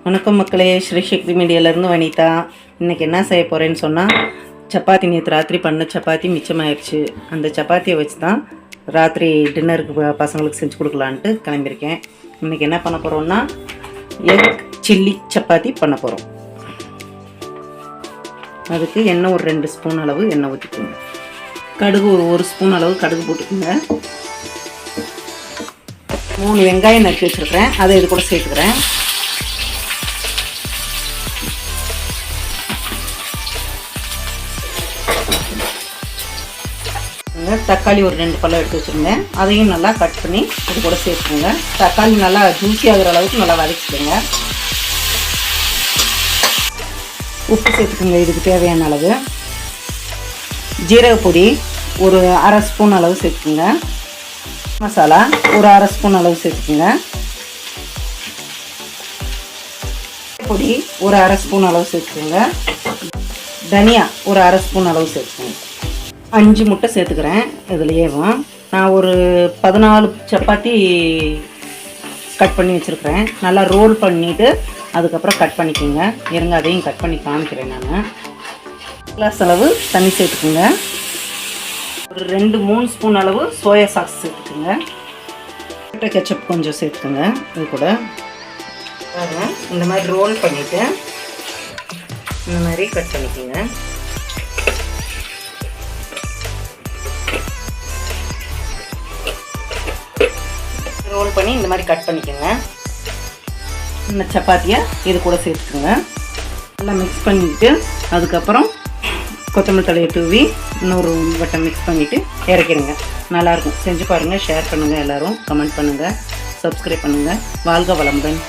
வணக்கம் மக்களே, ஸ்ரீ சக்தி மீடியாவிலேருந்து வனிதா. இன்றைக்கி என்ன செய்ய போகிறேன்னு சொன்னால், சப்பாத்தி நேற்று ராத்திரி பண்ண சப்பாத்தி மிச்சமாயிடுச்சு. அந்த சப்பாத்தியை வச்சு தான் ராத்திரி டின்னருக்கு பசங்களுக்கு செஞ்சு கொடுக்கலான்ட்டு கிளம்பியிருக்கேன். இன்றைக்கி என்ன பண்ண போகிறோன்னா, எக் சில்லி சப்பாத்தி பண்ண போகிறோம். அதுக்கு எண்ணெய் ஒரு 2 ஸ்பூன் அளவு எண்ணெய் ஊற்றிக்கோங்க. கடுகு ஒரு ஸ்பூன் அளவு கடுகு போட்டுக்கோங்க. 3 வெங்காயம் நறுக்கி வச்சுருக்கிறேன், அதை இது கூட சேர்த்துக்கிறேன். தக்காளி ஒரு 2 பழம் எடுத்து வச்சுருங்க, அதையும் நல்லா கட் பண்ணி இது கூட சேர்த்துக்கோங்க. தக்காளி நல்லா ஜூஸி ஆகிற அளவுக்கு நல்லா வதக்கிடுங்க. உப்பு சேர்த்துக்கோங்க இதுக்கு தேவையான அளவு. ஜீரக பொடி ஒரு 1/2 ஸ்பூன் அளவு சேர்த்துக்கோங்க. மசாலா ஒரு 1/2 ஸ்பூன் அளவு சேர்த்துக்கோங்க. பொடி ஒரு 1/2 ஸ்பூன் அளவு சேர்த்துக்கோங்க. தனியா ஒரு 1/2 ஸ்பூன் அளவு சேர்த்துக்கோங்க. 5 முட்டை சேர்த்துக்கிறேன். இதுலேயேவும் நான் ஒரு 14 சப்பாத்தி கட் பண்ணி வச்சுருக்கிறேன். நல்லா ரோல் பண்ணிவிட்டு அதுக்கப்புறம் கட் பண்ணிக்கோங்க. இருங்க, அதையும் கட் பண்ணி காமிக்கிறேன். நான் கிளாஸ் அளவு தண்ணி சேர்த்துக்குங்க. ஒரு 2-3 ஸ்பூன் அளவு சோயா சாஸ் சேர்த்துக்குங்க. கெச்சப் கொஞ்சம் சேர்த்துக்குங்க. இது கூட இந்த மாதிரி ரோல் பண்ணிவிட்டு இந்த மாதிரி கட் பண்ணிக்கோங்க. ரோல் பண்ணி இந்த மாதிரி கட் பண்ணிக்கோங்க. இந்த சப்பாத்தியை இது கூட சேர்த்துக்கோங்க. நல்லா மிக்ஸ் பண்ணிவிட்டு அதுக்கப்புறம் கொத்தமல்லி தழையை தூவி இன்னொரு வட்டம் மிக்ஸ் பண்ணிவிட்டு இறக்கிடுங்க. நல்லாயிருக்கும். செஞ்சு பாருங்கள், ஷேர் பண்ணுங்கள், எல்லோரும் கமெண்ட் பண்ணுங்கள், சப்ஸ்கிரைப் பண்ணுங்கள். வாழ்க வளமுடன்.